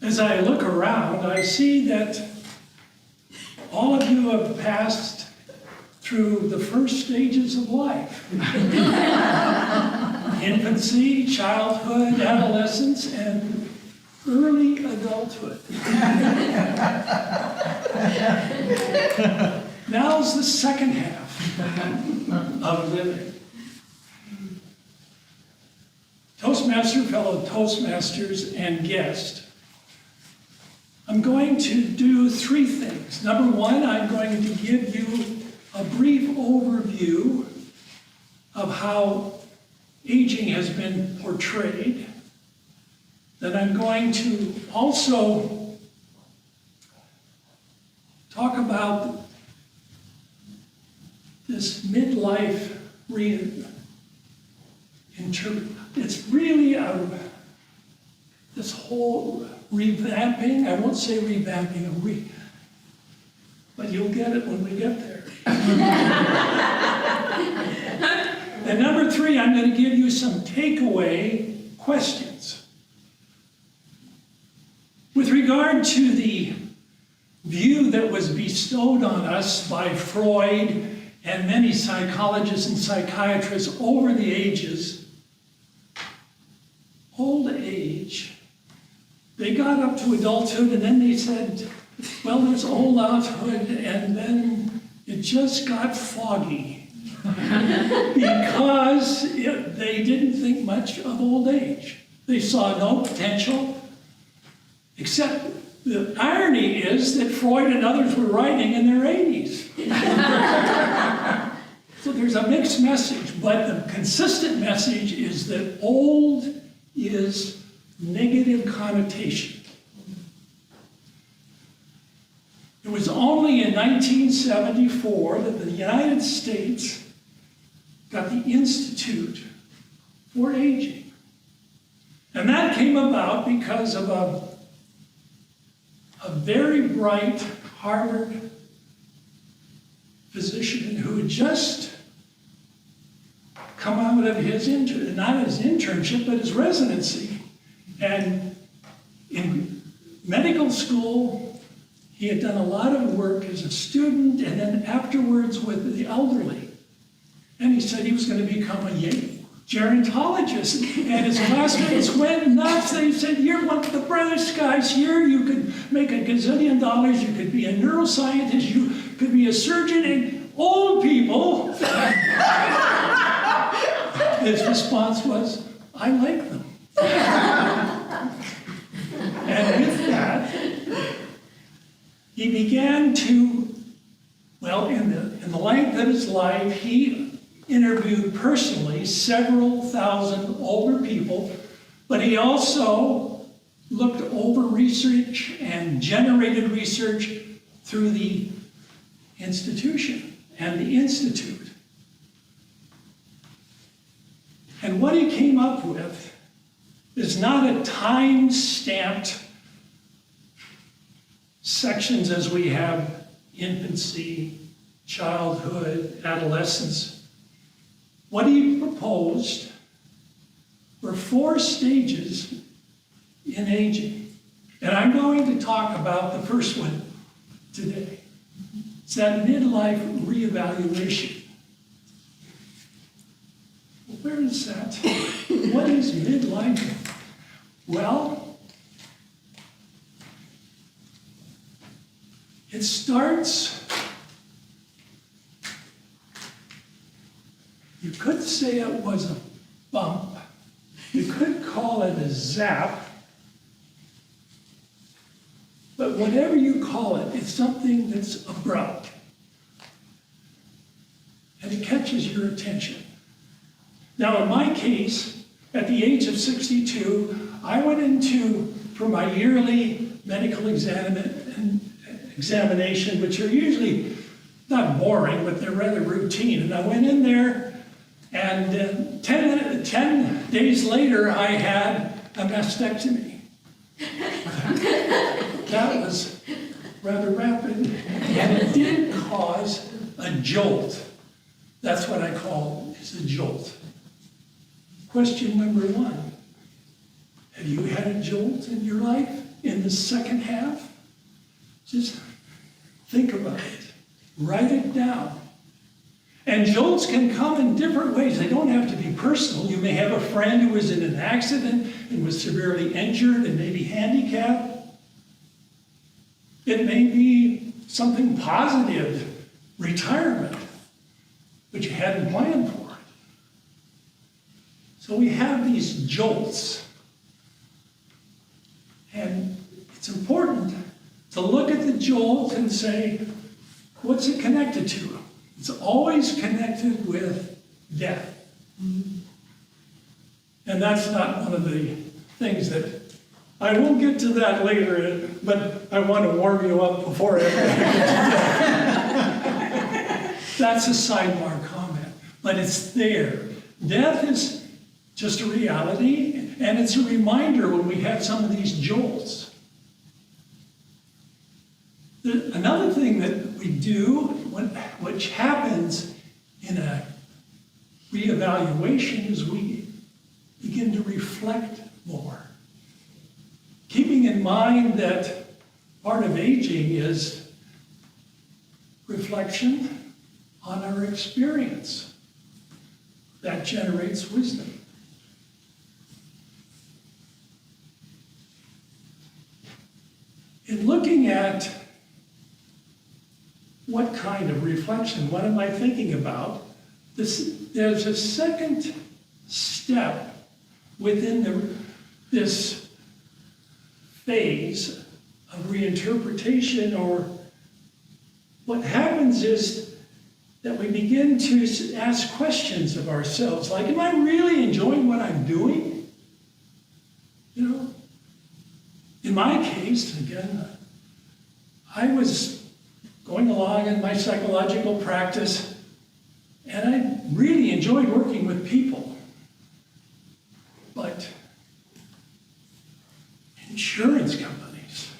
As I look around, I see that all of you have passed through the first stages of life. Infancy, childhood, adolescence, and early adulthood. Now's the second half of living. Toastmaster, fellow Toastmasters, and guest, I'm going to do three things. Number one, I'm going to give you a brief overview of how aging has been portrayed. Then I'm going to also talk about this midlife it's really this whole revamping. I won't say revamping, but you'll get it when we get there. And number three, I'm going to give you some takeaway questions. With regard to the view that was bestowed on us by Freud and many psychologists and psychiatrists over the ages, old age, they got up to adulthood and then they said, well, there's old adulthood, and then it just got foggy because they didn't think much of old age. They saw no potential, except the irony is that Freud and others were writing in their 80s. So there's a mixed message, but the consistent message is that old is negative connotation. It was only in 1974 that the United States got the Institute for Aging. And that came about because of a very bright Harvard physician who had just come out of his, not his internship, but his residency. And in medical school, he had done a lot of work as a student and then afterwards with the elderly. And he said he was going to become a gerontologist. And his classmates went nuts. They said, you're one of the brightest guys here. You could make $1 gazillion. You could be a neuroscientist. You could be a surgeon. And old people, his response was, I like them. And with that, he began to, well, in the length of his life, he interviewed personally several thousand older people, but he also looked over research and generated research through the institution and the institute. And what he came up with is not a time-stamped sections as we have infancy, childhood, adolescence. What he proposed were 4 stages in aging. And I'm going to talk about the first one today. It's that midlife reevaluation. Where is that? What is midlife? Well, it starts, you could say it was a bump. You could call it a zap. But whatever you call it, it's something that's abrupt. And it catches your attention. Now, in my case, at the age of 62, I went for my yearly medical examination, which are usually not boring, but they're rather routine. And I went in there, and 10 days later, I had a mastectomy. That was rather rapid, and it did cause a jolt. That's what I call is a jolt. Question number 1. Have you had a jolt in your life? in the second half? Just think about it. Write it down. And jolts can come in different ways. They don't have to be personal. You may have a friend who was in an accident and was severely injured and maybe handicapped. It may be something positive, retirement, but you hadn't planned for it. So we have these jolts. And it's important to look at the jolt and say, what's it connected to? It's always connected with death. And that's not one of the things that, I will get to that later, but I want to warm you up before I get to death. That's a sidebar comment, but it's there. Death is just a reality, and it's a reminder when we have some of these jolts. Another thing that we do, which happens in a reevaluation, is we begin to reflect more. Keeping in mind that part of aging is reflection on our experience. That generates wisdom. In looking at what kind of reflection, what am I thinking about? There's a second step within this phase of reinterpretation, or what happens is that we begin to ask questions of ourselves, like, am I really enjoying what I'm doing? You know, in my case, again, I was going along in my psychological practice, and I really enjoyed working with people. But insurance companies,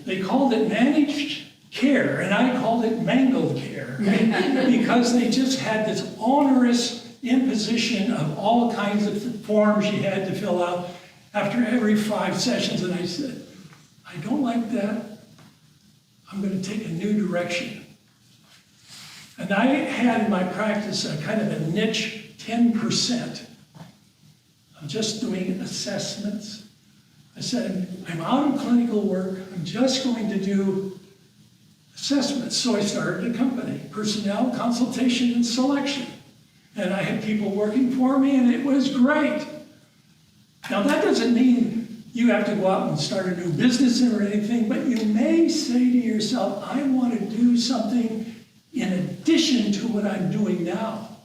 they called it managed care, and I called it mangled care, because they just had this onerous imposition of all kinds of forms you had to fill out after every 5 sessions. And I said, I don't like that. I'm going to take a new direction. And I had in my practice a kind of a niche 10% of just doing assessments. I said, I'm out of clinical work. I'm just going to do assessments. So I started a company, Personnel Consultation and Selection. And I had people working for me, and it was great. Now, that doesn't mean you have to go out and start a new business or anything, but you may say to yourself, I want to do something in addition to what I'm doing now,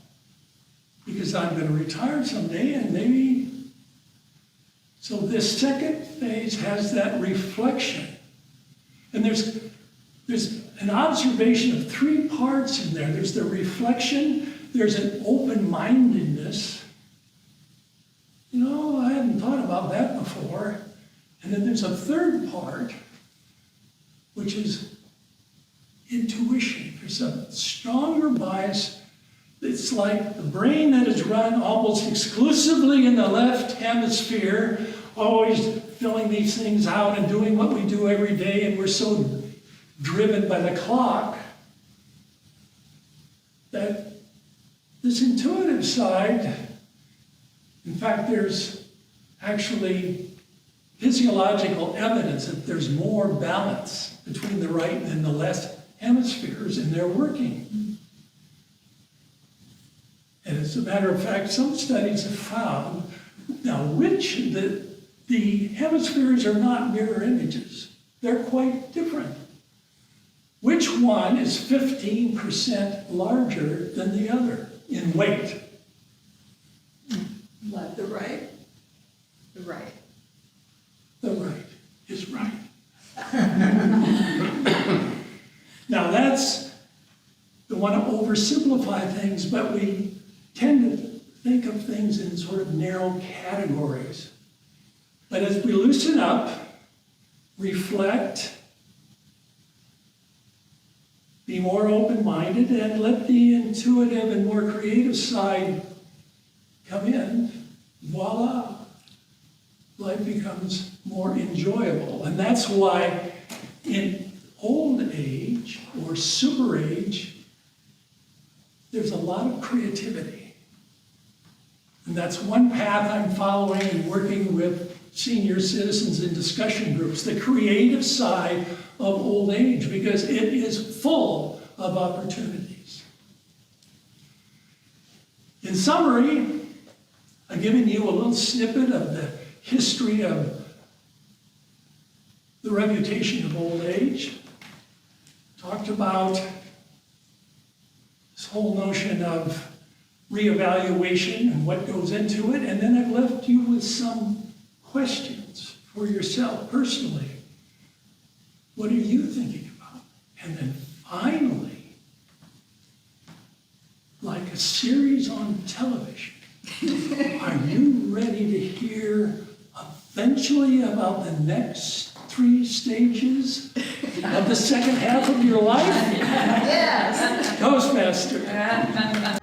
because I'm going to retire someday, and maybe. So this second phase has that reflection. And there's an observation of 3 parts in there. There's the reflection, there's an open-mindedness. You know, I hadn't thought about that before. And then there's a third part, which is intuition. There's a stronger bias. It's like the brain that is run almost exclusively in the left hemisphere, always filling these things out and doing what we do every day, and we're so driven by the clock that this intuitive side, in fact, there's actually physiological evidence that there's more balance between the right and the left hemispheres, and they're working. And as a matter of fact, some studies have found now the hemispheres are not mirror images. They're quite different. Which one is 15% larger than the other in weight? What, the right? The right. The right is right. Now that's, we want to oversimplify things, but we tend to think of things in sort of narrow categories. But as we loosen up, reflect, be more open-minded, and let the intuitive and more creative side come in, voila, life becomes more more enjoyable. And that's why in old age or super age, there's a lot of creativity. And that's one path I'm following and working with senior citizens in discussion groups, the creative side of old age, because it is full of opportunities. In summary, I've given you a little snippet of the history of the reputation of old age, talked about this whole notion of reevaluation and what goes into it, and then I've left you with some questions for yourself personally. What are you thinking about? And then finally, like a series on television, are you ready to hear eventually about the next 3 stages of the second half of your life? Yes. Toastmaster.